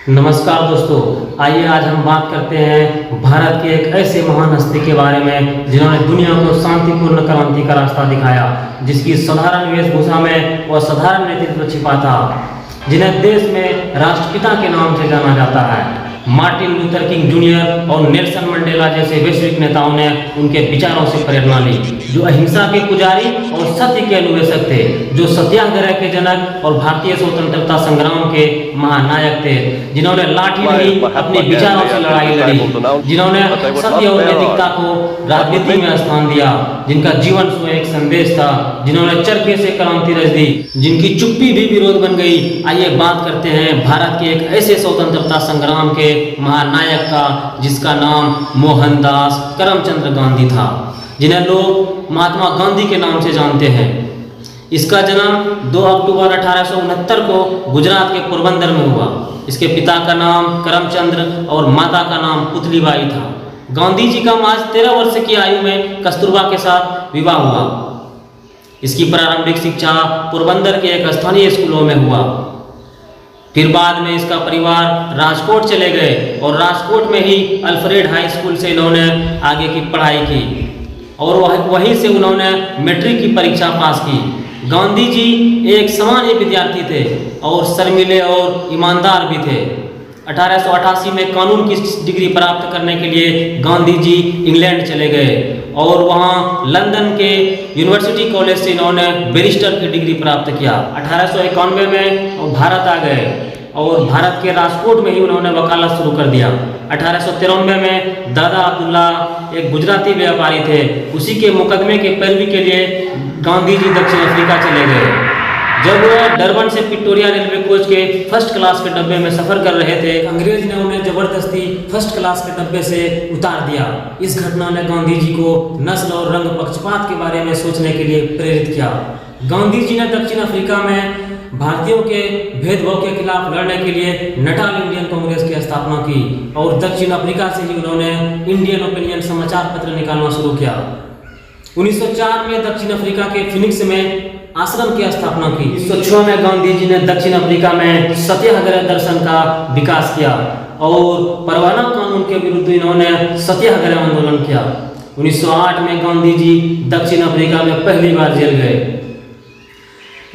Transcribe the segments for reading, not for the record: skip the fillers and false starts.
नमस्कार दोस्तों, आइए आज हम बात करते हैं भारत के एक ऐसे महान हस्ती के बारे में जिन्होंने दुनिया को शांतिपूर्ण क्रांति का रास्ता दिखाया, जिसकी साधारण वेशभूषा में वह साधारण नेतृत्व छिपा था, जिन्हें देश में राष्ट्रपिता के नाम से जाना जाता है। मार्टिन लूथर किंग जूनियर और नेल्सन मंडेला जैसे वैश्विक नेताओं ने उनके विचारों से प्रेरणा ली, जो अहिंसा के पुजारी और सत्य के अन्वेषक थे, जो सत्याग्रह के जनक और भारतीय स्वतंत्रता संग्राम के महानायक थे, जिन्होंने लाठी नहीं अपने विचारों से लड़ाई लड़ी, जिन्होंने सत्य और नैतिकता को राजनीति में स्थान दिया, जिनका जीवन स्वयं एक संदेश था, जिन्होंने चरखे से क्रांति रच दी, जिनकी चुप्पी भी विरोध बन गई। आइए बात करते हैं भारत के एक ऐसे स्वतंत्रता संग्राम के महानायक का, जिसका नाम मोहनदास करमचंद गांधी था, जिन्हें लोग महात्मा गांधी के नाम से जानते हैं। इसका जन्म 2 अक्टूबर 1869 को गुजरात के पोरबंदर में हुआ। इसके पिता का नाम करमचंद और माता का नाम पुतलीबाई था। गांधी जी का महज 13 वर्ष की आयु में कस्तूरबा के साथ विवाह हुआ। इसकी प्रारंभिक शिक्षा पोरबंदर के एक स्थानीय स्कूलों में हुआ। फिर बाद में इसका परिवार राजकोट चले गए और राजकोट में ही अल्फ्रेड हाई स्कूल से इन्होंने आगे की पढ़ाई की और वहीं से उन्होंने मैट्रिक की परीक्षा पास की। गांधी जी एक सामान्य विद्यार्थी थे और शर्मीले और ईमानदार भी थे। 1888 में कानून की डिग्री प्राप्त करने के लिए गांधी जी इंग्लैंड चले गए और वहां लंदन के यूनिवर्सिटी कॉलेज से इन्होंने बैरिस्टर की डिग्री प्राप्त किया। 1891 में वो भारत आ गए और भारत के राजकोट में ही उन्होंने वकालत शुरू कर दिया। 1893 में दादा अब्दुल्ला एक गुजराती व्यापारी थे, उसी के मुकदमे के पैरवी के लिए गांधी जी दक्षिण अफ्रीका चले गए। जब वह डरबन से पिटोरिया रेलवे कोच के फर्स्ट क्लास के डब्बे में सफर कर रहे थे, अंग्रेज ने उन्हें जबरदस्ती फर्स्ट क्लास के डब्बे से उतार दिया। इस घटना ने गांधी जी को नस्ल और रंग पक्षपात के बारे में सोचने के लिए प्रेरित किया। गांधी जी ने दक्षिण अफ्रीका में भारतीयों के भेदभाव के खिलाफ लड़ने के लिए नटाल इंडियन कांग्रेस की स्थापना की और दक्षिण अफ्रीका से ही उन्होंने इंडियन ओपिनियन समाचार पत्र निकालना शुरू किया। 1904 में दक्षिण अफ्रीका के फिनिक्स में आश्रम की स्थापना की। 1906 में गांधी जी ने दक्षिण अफ्रीका में सत्याग्रह दर्शन का विकास किया और परवाना कानून के विरुद्ध इन्होंने सत्याग्रह आंदोलन किया। 1908 में गांधी जी दक्षिण अफ्रीका में पहली बार जेल गए।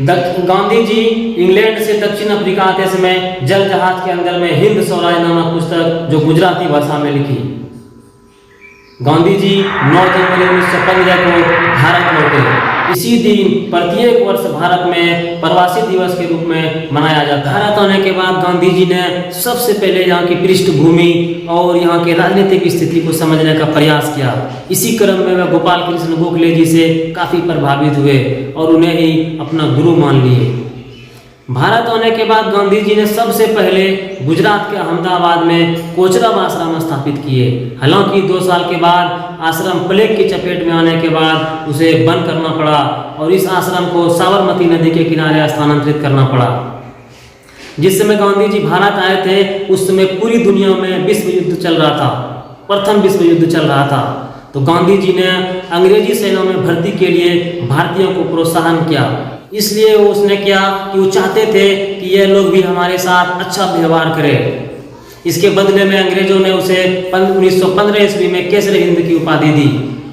गांधी जी इंग्लैंड से दक्षिण अफ्रीका आते समय जल जहाज के अंदर में हिंद स्वराज नामक पुस्तक जो गुजराती भाषा में लिखी। गांधी जी 9 जनवरी 1915 को भारत लौटे। इसी दिन प्रत्येक वर्ष भारत में प्रवासी दिवस के रूप में मनाया जाता है। भारत आने के बाद गांधी जी ने सबसे पहले यहाँ की पृष्ठभूमि और यहाँ के राजनीतिक स्थिति को समझने का प्रयास किया। इसी क्रम में वे गोपाल कृष्ण गोखले जी से काफ़ी प्रभावित हुए और उन्हें ही अपना गुरु मान लिए। भारत आने के बाद गांधी जी ने सबसे पहले गुजरात के अहमदाबाद में कोचरब आश्रम स्थापित किए। हालांकि 2 साल के बाद आश्रम प्लेग की चपेट में आने के बाद उसे बंद करना पड़ा और इस आश्रम को साबरमती नदी के किनारे स्थानांतरित करना पड़ा। जिस समय गांधी जी भारत आए थे उस समय पूरी दुनिया में विश्व युद्ध चल रहा था, प्रथम विश्व युद्ध चल रहा था। तो गांधी जी ने अंग्रेजी सेना में भर्ती के लिए भारतीयों को प्रोत्साहन किया। इसलिए उसने क्या कि वो चाहते थे कि ये लोग भी हमारे साथ अच्छा व्यवहार करें। इसके बदले में अंग्रेजों ने उसे 1915 ईस्वी में केसर हिंद की उपाधि दी।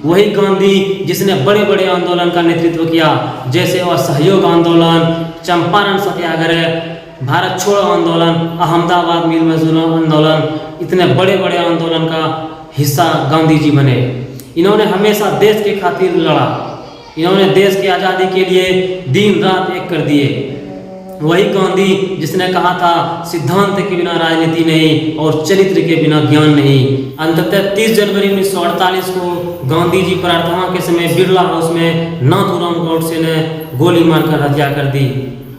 वही गांधी जिसने बड़े बड़े आंदोलन का नेतृत्व किया, जैसे असहयोग आंदोलन, चंपारण सत्याग्रह, भारत छोड़ो आंदोलन, अहमदाबाद मिल मजदूर आंदोलन, इतने बड़े बड़े आंदोलन का हिस्सा गांधी जी बने। इन्होंने हमेशा देश के खातिर लड़ा। इन्होंने देश की आज़ादी के लिए दिन रात एक कर दिए। वही गांधी जिसने कहा था सिद्धांत के बिना राजनीति नहीं और चरित्र के बिना ज्ञान नहीं। अंततः 30 जनवरी 1948 को गांधी जी प्रार्थना के समय बिरला हाउस में नाथूराम गौडसे ने गोली मारकर हत्या कर दी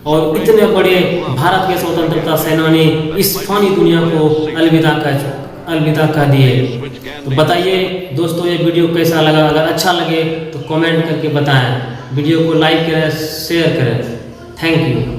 और इतने बड़े भारत के स्वतंत्रता सेनानी इस फानी दुनिया को अलविदा कह दिए। तो बताइए दोस्तों, ये वीडियो कैसा लगा? अगर अच्छा लगे तो कमेंट करके बताएं। वीडियो को लाइक करें, शेयर करें। Thank you.